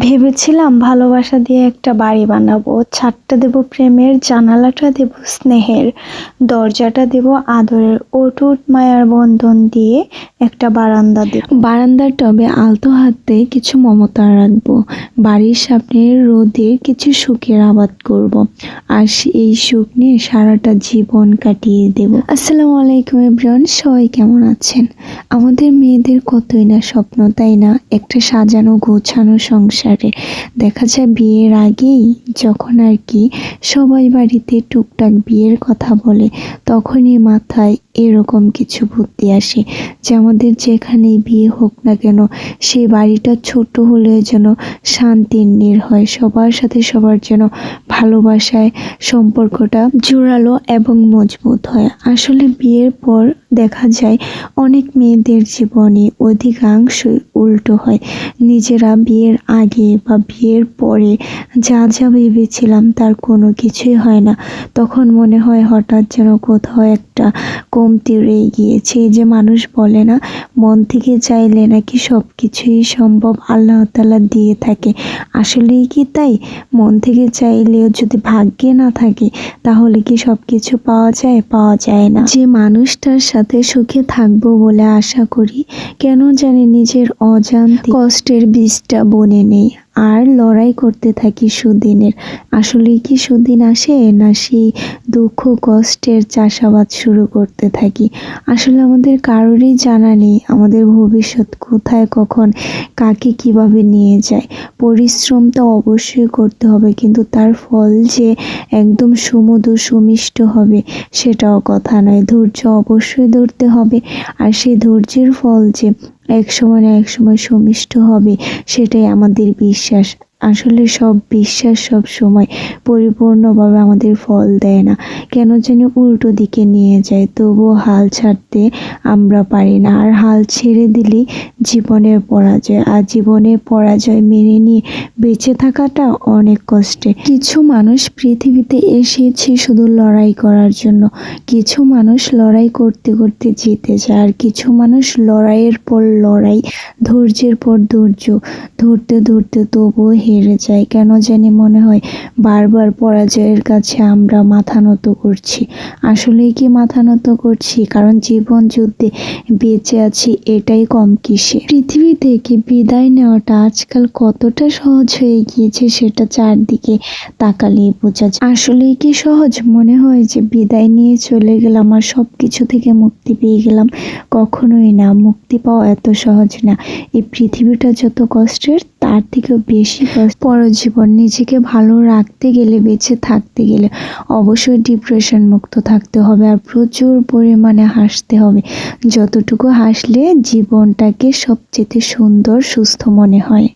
ভেবেছিলাম ভালোবাসা দিয়ে একটা বাড়ি বানাবো, ছাদটা দেব প্রেমের, জানালাটা দেব স্নেহের, দরজাটা দেব আদরের, অটুট মায়ার বন্ধন দিয়ে একটা বারান্দা দেব। বারান্দার টবে আলতো হাতে কিছু মমতা রাখবো, বাড়ির সামনে রোদে কিছু সুখের আবাদ করব। আর এই সুখ নিয়ে সারাটা জীবন কাটিয়ে দেব। আসসালামু আলাইকুম এভরিওয়ান, সবাই কেমন আছেন? আমাদের মেয়েদের কতই না স্বপ্ন, তাই না? একটা সাজানো গোছানো সংসারে। দেখা যায় বিয়ের আগেই যখন আর কি সবাই বাড়িতে টুকটাক বিয়ের কথা বলে, তখনই মাথায় এরকম কিছু বুদ্ধি আসে যে আমাদের যেখানেই বিয়ে হোক না কেন সেই বাড়িটা ছোট হলেও যেন শান্তির নীড় হয়, সবার সাথে সবার যেন ভালোবাসায় সম্পর্কটা জোরালো এবং মজবুত হয়। আসলে বিয়ের পর দেখা যায় অনেক মেয়েদের জীবনে অধিকাংশই উল্টো হয়। নিজেরা বিয়ের আগে বা বিয়ের পরে যা যা ভেবেছিলাম তার কোনো কিছুই হয় না। তখন মনে হয় হঠাৎ যেন কোথাও একটা কমতি রয়ে গিয়েছে। যে মানুষ বলে না, মন থেকে চাইলে নাকি সব কিছুই সম্ভব, আল্লাহ তাআলা দিয়ে থাকে। আসলেই কি তাই? মন থেকে চাইলেও যদি ভাগ্যে না থাকে তাহলে কি সব কিছু পাওয়া যায়? পাওয়া যায় না। যে মানুষটার সাথে সুখে থাকবো বলে আশা করি, কেন জানি নিজের অজান্তে কষ্টের বীজটা বনে নেই আর লড়াই করতে থাকি সুদিনের। আসলে কি সুদিন আসে, না সেই দুঃখ কষ্টের চাষাবাদ শুরু করতে থাকি? আসলে আমাদের কারোরই জানা নেই আমাদের ভবিষ্যৎ কোথায়, কখন, কাকে কিভাবে নিয়ে যায়। পরিশ্রম তো অবশ্যই করতে হবে, কিন্তু তার ফল যে একদম সুমধুর সুমিষ্ট হবে সেটাও কথা নয়। ধৈর্য অবশ্যই ধরতে হবে, আর সেই ধৈর্যের ফল যে এক সময় না এক সময় সুমিষ্ট হবে সেটাই আমাদের বিশ্বাস। আসলে সব বিশ্বাস সব সময় পরিপূর্ণভাবে আমাদের ফল দেয় না, কেন যেন উল্টো দিকে নিয়ে যায়। তবুও হাল ছাড়তে আমরা পারি না, আর হাল ছেড়ে দিলেই জীবনের পরাজয়। আর জীবনের পরাজয় মেনে নিয়ে বেঁচে থাকাটা অনেক কষ্টে। কিছু মানুষ পৃথিবীতে এসেছে শুধু লড়াই করার জন্য, কিছু মানুষ লড়াই করতে করতে জিতে যায়, আর কিছু মানুষ লড়াইয়ের পর লড়াই, ধৈর্যের পর ধৈর্য ধরতে ধরতে তবুও হেরে যায়। কেন জানি মনে হয় বারবার পরাজয়ের কাছে আমরা মাথা নত করছি। আসলেই কি মাথা নত করছি? কারণ জীবন যুদ্ধে বেঁচে আছি এটাই কম কিসে। পৃথিবী থেকে বিদায় নেওয়াটা আজকাল কতটা সহজ হয়ে গিয়েছে সেটা চারদিকে তাকালেই বোঝা যায়। আসলেই কি সহজ? মনে হয় যে বিদায় নিয়ে চলে গেলাম আর সব কিছু থেকে মুক্তি পেয়ে গেলাম। কখনোই না, মুক্তি পাওয়া এত সহজ না। এই পৃথিবীটা যত কষ্টের তার থেকেও বেশি কষ্ট পরজীবন। নিজেকে ভালো রাখতে গেলে, বেঁচে থাকতে গেলে অবশ্যই ডিপ্রেশন মুক্ত থাকতে হবে, আর প্রচুর পরিমাণে হাসতে হবে। যতটুকু হাসলে জীবনটাকে সবচেয়ে সুন্দর সুস্থ মনে হয়।